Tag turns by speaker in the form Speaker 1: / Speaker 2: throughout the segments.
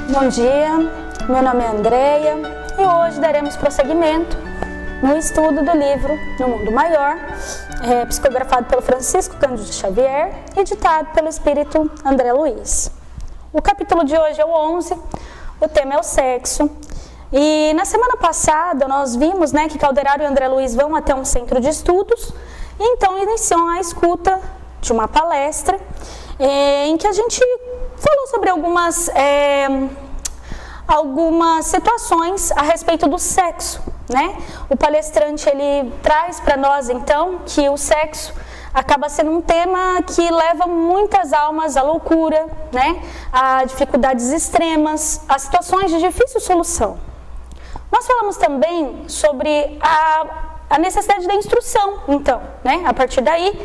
Speaker 1: Bom dia, meu nome é Andreia e hoje daremos prosseguimento no estudo do livro No Mundo Maior, psicografado pelo Francisco Cândido Xavier e ditado pelo espírito André Luiz. O capítulo de hoje é o 11, o tema é o sexo. E na semana passada nós vimos que Calderaro e André Luiz vão até um centro de estudos e então iniciam a escuta de uma palestra em que a gente falou sobre algumas situações a respeito do sexo, O palestrante ele traz para nós então que o sexo acaba sendo um tema que leva muitas almas à loucura, a dificuldades extremas, a situações de difícil solução. Nós falamos também sobre a necessidade da instrução, então, a partir daí,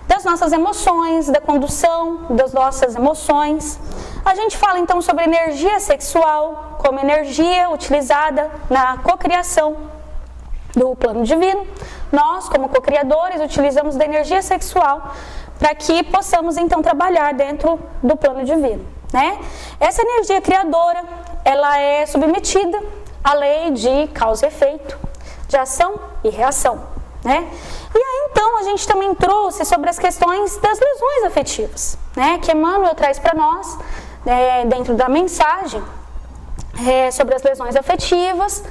Speaker 1: das nossas emoções, da condução das nossas emoções. A gente fala então sobre energia sexual como energia utilizada na cocriação do plano divino. Nós, como cocriadores, utilizamos da energia sexual para que possamos então trabalhar dentro do plano divino, Essa energia criadora, ela é submetida à lei de causa e efeito, de ação e reação, E aí então a gente também trouxe sobre as questões das lesões afetivas, Que Emmanuel traz para nós, dentro da mensagem, sobre as lesões afetivas,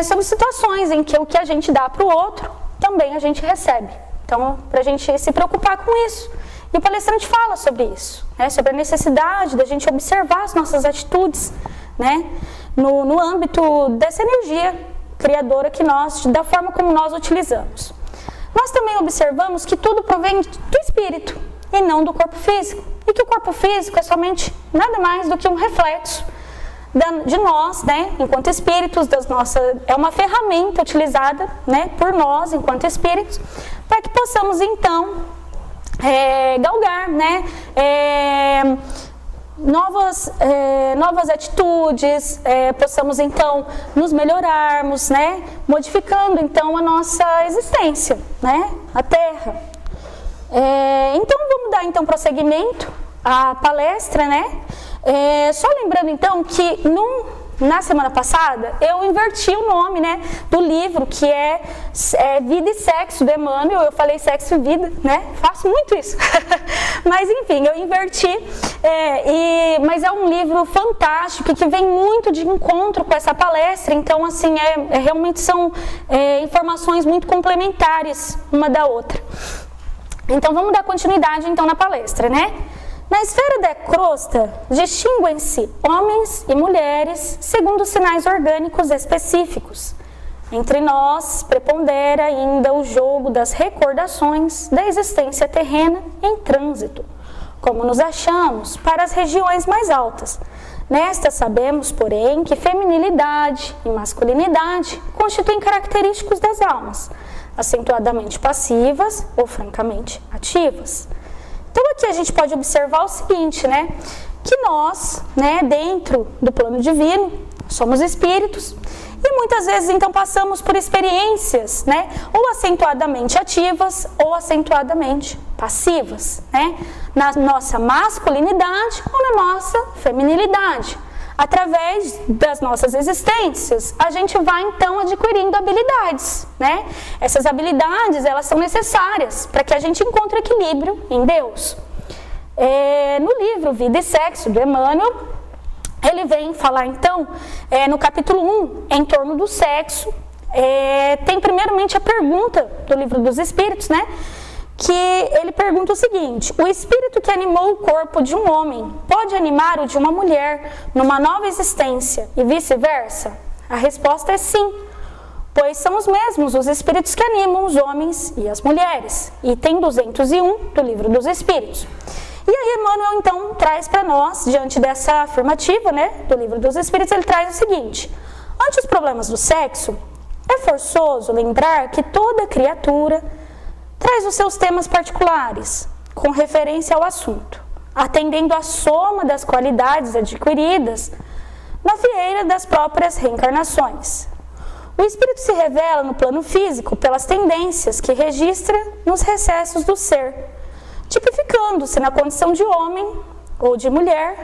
Speaker 1: sobre situações em que o que a gente dá para o outro, também a gente recebe. Então, para a gente se preocupar com isso. E o palestrante fala sobre isso, sobre a necessidade da gente observar as nossas atitudes, no âmbito dessa energia criadora da forma como nós utilizamos. Nós também observamos que tudo provém do espírito e não do corpo físico. E que o corpo físico é somente nada mais do que um reflexo de nós, enquanto espíritos, é uma ferramenta utilizada, por nós, enquanto espíritos, para que possamos então galgar, novas atitudes, possamos então nos melhorarmos, modificando então a nossa existência, a Terra. Então vamos dar então prosseguimento à palestra, só lembrando então que na semana passada eu inverti o nome do livro, que é Vida e Sexo, do Emmanuel. Eu falei sexo e vida, faço muito isso. Mas enfim, eu inverti, mas é um livro fantástico que vem muito de encontro com essa palestra. Então assim, realmente são informações muito complementares uma da outra. Então vamos dar continuidade então na palestra, Na esfera da crosta, distinguem-se homens e mulheres segundo sinais orgânicos específicos. Entre nós, prepondera ainda o jogo das recordações da existência terrena em trânsito, como nos achamos para as regiões mais altas. Nestas sabemos, porém, que feminilidade e masculinidade constituem característicos das almas, acentuadamente passivas ou francamente ativas. Então aqui a gente pode observar o seguinte, que nós, dentro do plano divino, somos espíritos e muitas vezes então passamos por experiências, ou acentuadamente ativas ou acentuadamente passivas, na nossa masculinidade ou na nossa feminilidade. Através das nossas existências, a gente vai então adquirindo habilidades, Essas habilidades, elas são necessárias para que a gente encontre equilíbrio em Deus. No livro Vida e Sexo, do Emmanuel, ele vem falar então, no capítulo 1, em torno do sexo, tem primeiramente a pergunta do Livro dos Espíritos, que ele pergunta o seguinte: o espírito que animou o corpo de um homem pode animar o de uma mulher numa nova existência e vice-versa? A resposta é sim, pois são os mesmos os espíritos que animam os homens e as mulheres. Item 201 do Livro dos Espíritos. E aí Emmanuel então traz para nós, diante dessa afirmativa, do Livro dos Espíritos, ele traz o seguinte: ante os problemas do sexo, é forçoso lembrar que toda criatura traz os seus temas particulares, com referência ao assunto, atendendo à soma das qualidades adquiridas na fieira das próprias reencarnações. O espírito se revela no plano físico pelas tendências que registra nos recessos do ser, tipificando-se na condição de homem ou de mulher,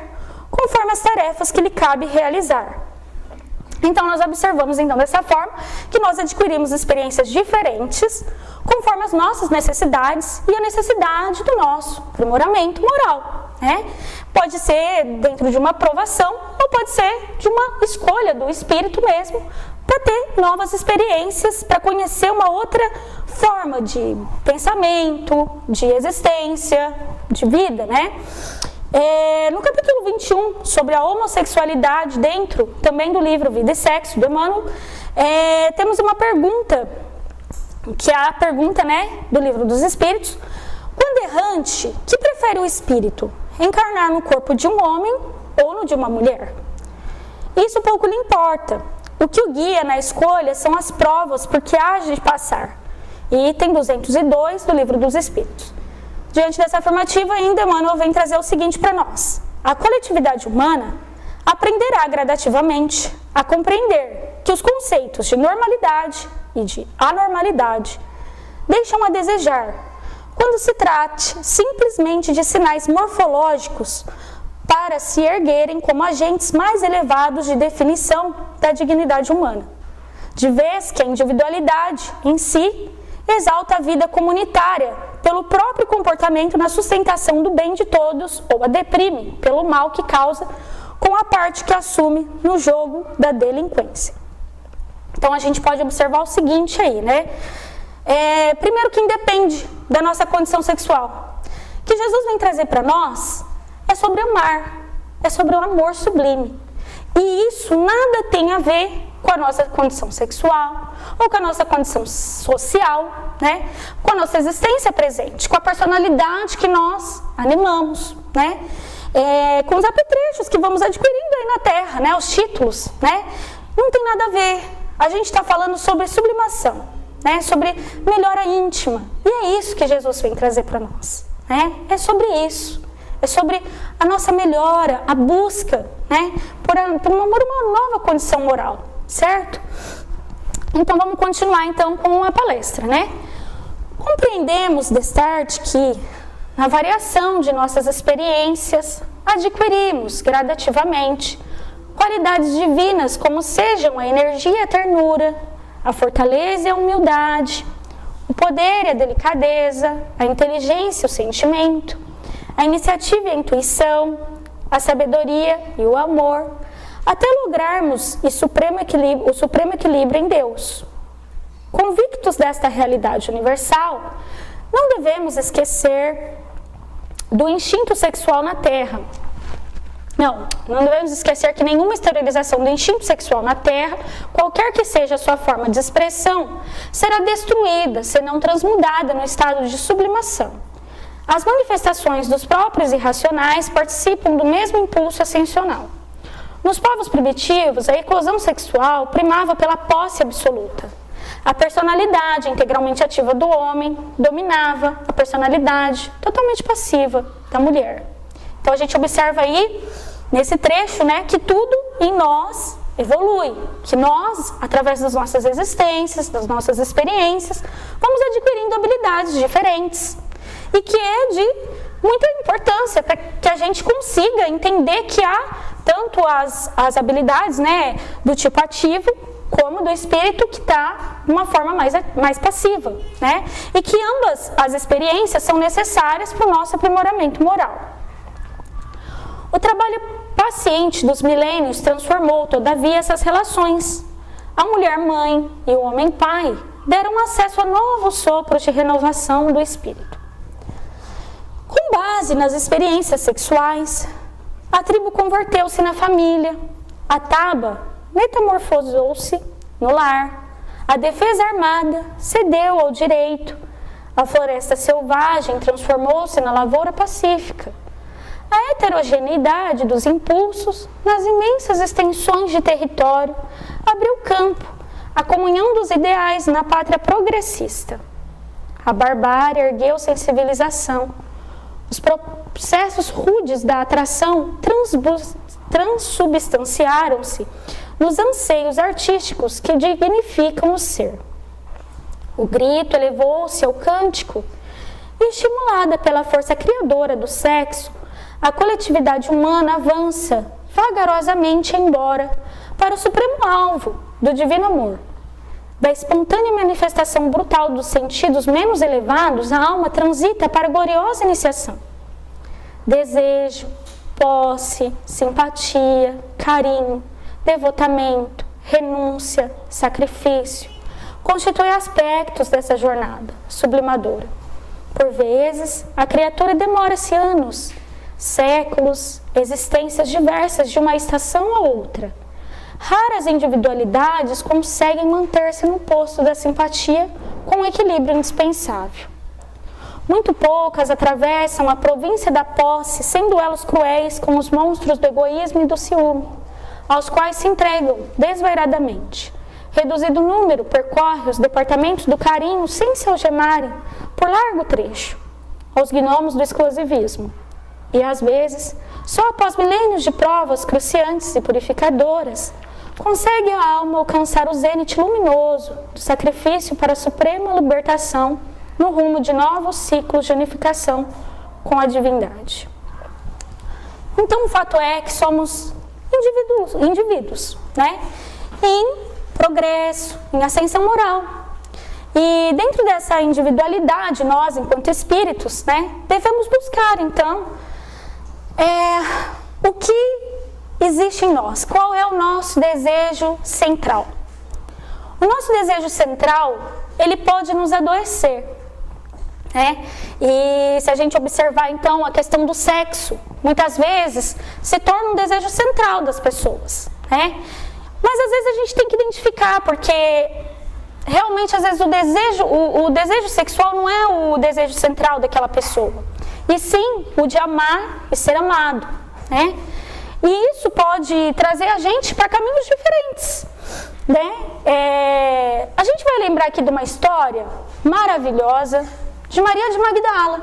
Speaker 1: conforme as tarefas que lhe cabe realizar. Então, nós observamos, então, dessa forma, que nós adquirimos experiências diferentes conforme as nossas necessidades e a necessidade do nosso aprimoramento moral, né? Pode ser dentro de uma aprovação ou pode ser de uma escolha do espírito mesmo, para ter novas experiências, para conhecer uma outra forma de pensamento, de existência, de vida, né? No capítulo 21, sobre a homossexualidade, dentro também do livro Vida e Sexo, do Emmanuel, temos uma pergunta, que é a pergunta, né, do Livro dos Espíritos. Quando errante, que prefere o espírito? Encarnar no corpo de um homem ou no de uma mulher? Isso pouco lhe importa. O que o guia na escolha são as provas por que há de passar. Item 202 do Livro dos Espíritos. Diante dessa afirmativa, ainda Emmanuel vem trazer o seguinte para nós. A coletividade humana aprenderá gradativamente a compreender que os conceitos de normalidade e de anormalidade deixam a desejar, quando se trate simplesmente de sinais morfológicos para se erguerem como agentes mais elevados de definição da dignidade humana, de vez que a individualidade em si exalta a vida comunitária pelo próprio comportamento na sustentação do bem de todos ou a deprime pelo mal que causa com a parte que assume no jogo da delinquência. Então a gente pode observar o seguinte aí, né? Primeiro que independe da nossa condição sexual. O que Jesus vem trazer para nós é sobre amar, é sobre o amor sublime. E isso nada tem a ver com a nossa condição sexual, ou com a nossa condição social, né? Com a nossa existência presente, com a personalidade que nós animamos, né? Com os apetrechos que vamos adquirindo aí na Terra, né? Os títulos, né? Não tem nada a ver. A gente está falando sobre sublimação, né? Sobre melhora íntima. E é isso que Jesus vem trazer para nós, né? É sobre isso. É sobre a nossa melhora, a busca, né? Por uma nova condição moral. Certo? Então vamos continuar então com a palestra, né? Compreendemos destarte que na variação de nossas experiências adquirimos gradativamente qualidades divinas como sejam a energia e a ternura, a fortaleza e a humildade, o poder e a delicadeza, a inteligência e o sentimento, a iniciativa e a intuição, a sabedoria e o amor, até lograrmos o supremo equilíbrio em Deus. Convictos desta realidade universal, não devemos esquecer do instinto sexual na Terra. Não devemos esquecer que nenhuma exteriorização do instinto sexual na Terra, qualquer que seja a sua forma de expressão, será destruída, senão transmudada no estado de sublimação. As manifestações dos próprios irracionais participam do mesmo impulso ascensional. Nos povos primitivos, a eclosão sexual primava pela posse absoluta. A personalidade integralmente ativa do homem dominava a personalidade totalmente passiva da mulher. Então a gente observa aí, nesse trecho, né, que tudo em nós evolui, que nós, através das nossas existências, das nossas experiências, vamos adquirindo habilidades diferentes. E que é de muita importância para que a gente consiga entender que há tanto as habilidades, né, do tipo ativo, como do espírito que está de uma forma mais passiva, né? E que ambas as experiências são necessárias para o nosso aprimoramento moral. O trabalho paciente dos milênios transformou, todavia, essas relações. A mulher mãe e o homem pai deram acesso a novos sopros de renovação do espírito. Com base nas experiências sexuais, a tribo converteu-se na família, a taba metamorfosou-se no lar, a defesa armada cedeu ao direito, a floresta selvagem transformou-se na lavoura pacífica. A heterogeneidade dos impulsos nas imensas extensões de território abriu campo à comunhão dos ideais na pátria progressista. A barbárie ergueu-se em civilização. Os processos rudes da atração transubstanciaram-se nos anseios artísticos que dignificam o ser. O grito elevou-se ao cântico e, estimulada pela força criadora do sexo, a coletividade humana avança vagarosamente embora para o supremo alvo do divino amor. Da espontânea manifestação brutal dos sentidos menos elevados, a alma transita para a gloriosa iniciação. Desejo, posse, simpatia, carinho, devotamento, renúncia, sacrifício, constituem aspectos dessa jornada sublimadora. Por vezes, a criatura demora-se anos, séculos, existências diversas de uma estação a outra. Raras individualidades conseguem manter-se no posto da simpatia com o equilíbrio indispensável. Muito poucas atravessam a província da posse sem duelos cruéis com os monstros do egoísmo e do ciúme, aos quais se entregam desvairadamente. Reduzido número percorre os departamentos do carinho sem se algemarem por largo trecho aos gnomos do exclusivismo. E às vezes, só após milênios de provas cruciantes e purificadoras, consegue a alma alcançar o zênite luminoso do sacrifício para a suprema libertação no rumo de novos ciclos de unificação com a divindade. Então, o fato é que somos indivíduos, né? Em progresso, em ascensão moral. E dentro dessa individualidade, nós, enquanto espíritos, né, devemos buscar, então, o que existe em nós, qual é o nosso desejo central. O nosso desejo central, ele pode nos adoecer, né? E se a gente observar, então, a questão do sexo, muitas vezes se torna um desejo central das pessoas, né? Mas às vezes a gente tem que identificar, porque realmente, às vezes, o desejo sexual não é o desejo central daquela pessoa, e sim o de amar e ser amado, né? E isso pode trazer a gente para caminhos diferentes, né? A gente vai lembrar aqui de uma história maravilhosa de Maria de Magdala,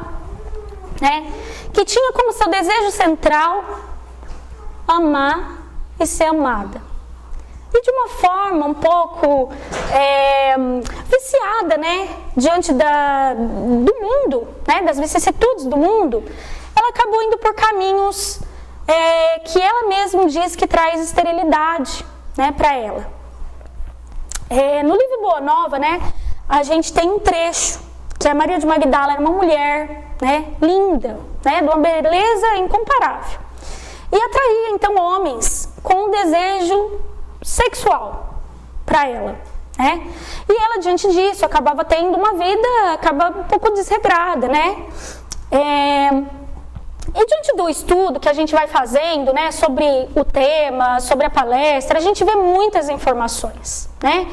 Speaker 1: né? Que tinha como seu desejo central amar e ser amada. E de uma forma um pouco viciada, né? Diante do mundo, né? Das vicissitudes do mundo, ela acabou indo por caminhos que ela mesma diz que traz esterilidade, né, para ela. No livro Boa Nova, né, a gente tem um trecho que a Maria de Magdala era uma mulher, né, linda, né, de uma beleza incomparável, e atraía então homens com um desejo sexual para ela, né? E ela, diante disso, acabava tendo uma vida um pouco desregrada, né? E diante do estudo que a gente vai fazendo, né, sobre o tema, sobre a palestra, a gente vê muitas informações, né?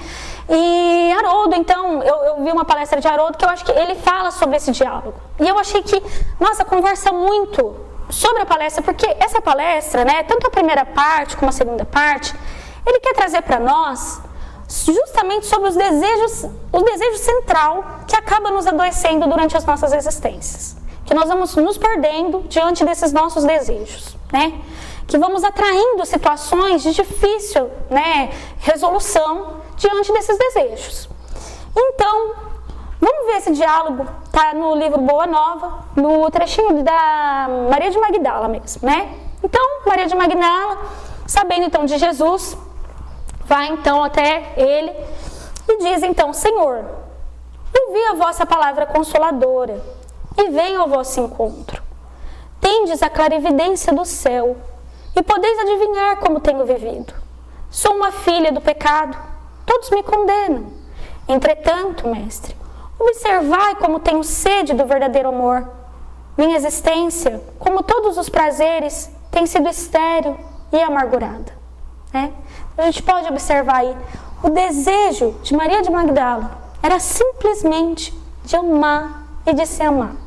Speaker 1: E Haroldo, então, eu vi uma palestra de Haroldo que eu acho que ele fala sobre esse diálogo. E eu achei que, nossa, conversa muito sobre a palestra, porque essa palestra, né, tanto a primeira parte como a segunda parte, ele quer trazer para nós justamente sobre o desejo central que acaba nos adoecendo durante as nossas existências. Que nós vamos nos perdendo diante desses nossos desejos, né? Que vamos atraindo situações de difícil, né, resolução diante desses desejos. Então, vamos ver esse diálogo, tá no livro Boa Nova, no trechinho da Maria de Magdala mesmo, né? Então, Maria de Magdala, sabendo então de Jesus, vai então até ele e diz então: Senhor, ouvi a vossa palavra consoladora e venho ao vosso encontro. Tendes a clarividência do céu e podeis adivinhar como tenho vivido. Sou uma filha do pecado, todos me condenam. Entretanto, mestre, observai como tenho sede do verdadeiro amor. Minha existência, como todos os prazeres, tem sido estéril e amargurada, né? A gente pode observar aí, o desejo de Maria de Magdala era simplesmente de amar e de ser amada.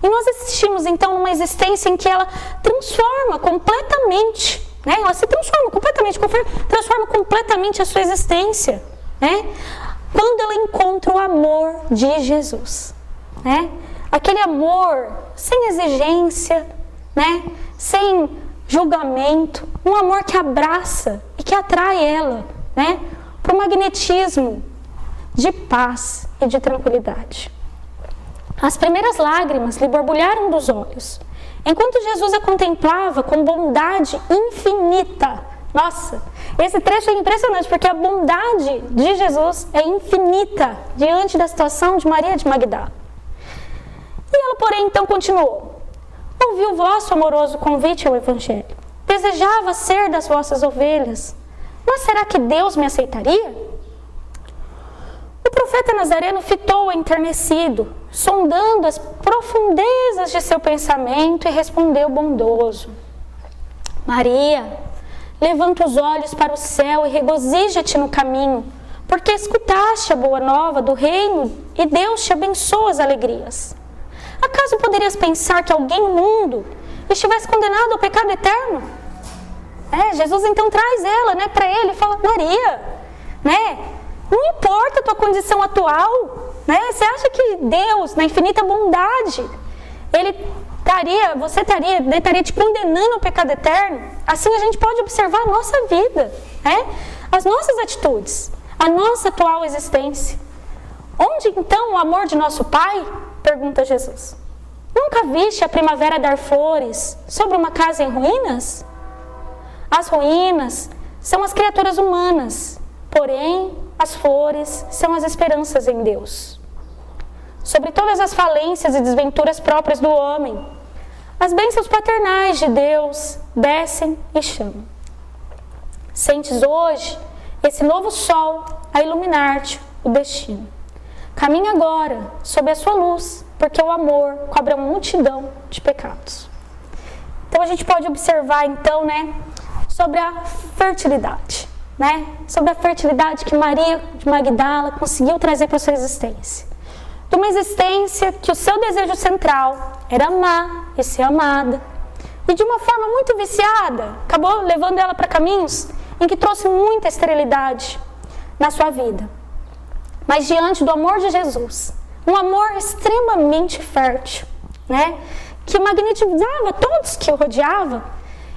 Speaker 1: E nós assistimos então numa existência em que ela transforma completamente, né? Ela se transforma completamente a sua existência, né? Quando ela encontra o amor de Jesus, né? Aquele amor sem exigência, né? Sem julgamento, um amor que abraça e que atrai ela, né? Para o magnetismo de paz e de tranquilidade. As primeiras lágrimas lhe borbulharam dos olhos Enquanto Jesus a contemplava com bondade infinita. Nossa, esse trecho é impressionante, porque a bondade de Jesus é infinita diante da situação de Maria de Magdala. E ela, porém, então continuou. Ouvi o vosso amoroso convite ao Evangelho. Desejava ser das vossas ovelhas. Mas será que Deus me aceitaria? O profeta Nazareno fitou enternecido, sondando as profundezas de seu pensamento e respondeu bondoso. Maria, levanta os olhos para o céu e regozija-te no caminho, porque escutaste a boa nova do reino e Deus te abençoa as alegrias. Acaso poderias pensar que alguém imundo estivesse condenado ao pecado eterno? Jesus então traz ela, para ele e fala, Maria, não importa a tua condição atual, você acha que Deus, na infinita bondade, você estaria te condenando ao pecado eterno? Assim a gente pode observar a nossa vida, as nossas atitudes, a nossa atual existência. Onde então o amor de nosso Pai? Pergunta Jesus. Nunca viste a primavera dar flores sobre uma casa em ruínas? As ruínas são as criaturas humanas, porém as flores são as esperanças em Deus. Sobre todas as falências e desventuras próprias do homem, as bênçãos paternais de Deus descem e chamam. Sentes hoje esse novo sol a iluminar-te o destino. Caminha agora sob a sua luz, porque o amor cobre a multidão de pecados. Então a gente pode observar então, sobre a fertilidade, sobre a fertilidade que Maria de Magdala conseguiu trazer para a sua existência. De uma existência que o seu desejo central era amar e ser amada. E de uma forma muito viciada, acabou levando ela para caminhos em que trouxe muita esterilidade na sua vida. Mas diante do amor de Jesus, um amor extremamente fértil, que magnetizava todos que o rodeavam,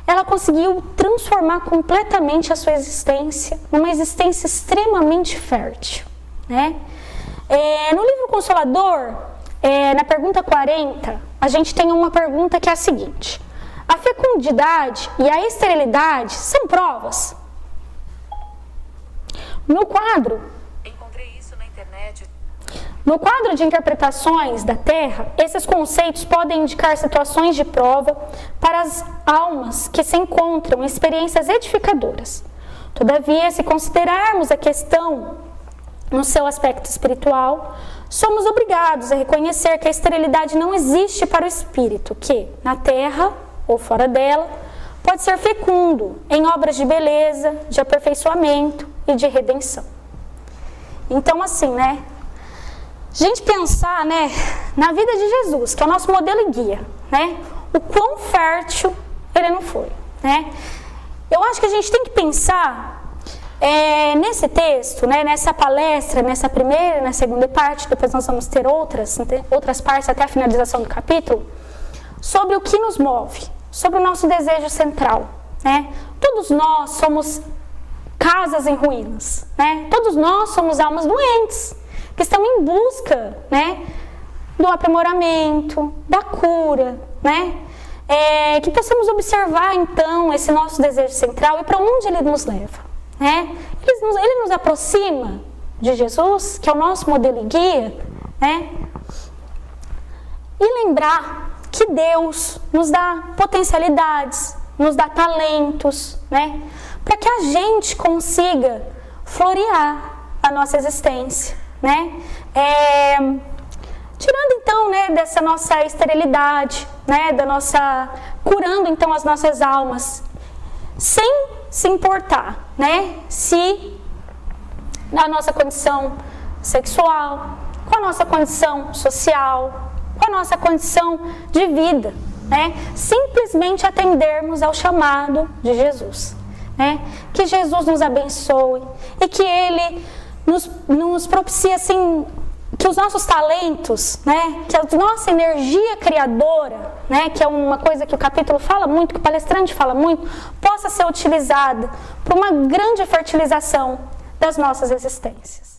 Speaker 1: ela conseguiu transformar completamente a sua existência numa existência extremamente fértil. No livro Consolador, na pergunta 40, a gente tem uma pergunta que é a seguinte: a fecundidade e a esterilidade são provas? No quadro de interpretações da Terra, esses conceitos podem indicar situações de prova para as almas que se encontram em experiências edificadoras. Todavia, se considerarmos a questão no seu aspecto espiritual, somos obrigados a reconhecer que a esterilidade não existe para o espírito, que, na Terra ou fora dela, pode ser fecundo em obras de beleza, de aperfeiçoamento e de redenção. Então, assim, a gente pensar, na vida de Jesus, que é o nosso modelo e guia, o quão fértil ele não foi, Eu acho que a gente tem que pensar nesse texto, nessa palestra, nessa primeira e na segunda parte, depois nós vamos ter outras partes até a finalização do capítulo, sobre o que nos move, sobre o nosso desejo central, Todos nós somos casas em ruínas, Todos nós somos almas doentes, que estão em busca, do aprimoramento, da cura, que possamos observar, então, esse nosso desejo central e para onde ele nos leva, Ele nos aproxima de Jesus, que é o nosso modelo e guia, e lembrar que Deus nos dá potencialidades, nos dá talentos, para que a gente consiga florear a nossa existência, tirando então, dessa nossa esterilidade, curando então as nossas almas, sem se importar, se na nossa condição sexual, com a nossa condição social, com a nossa condição de vida, simplesmente atendermos ao chamado de Jesus, que Jesus nos abençoe e que Ele nos propicie assim, que os nossos talentos, que a nossa energia criadora, que é uma coisa que o capítulo fala muito, que o palestrante fala muito, possa ser utilizada para uma grande fertilização das nossas existências.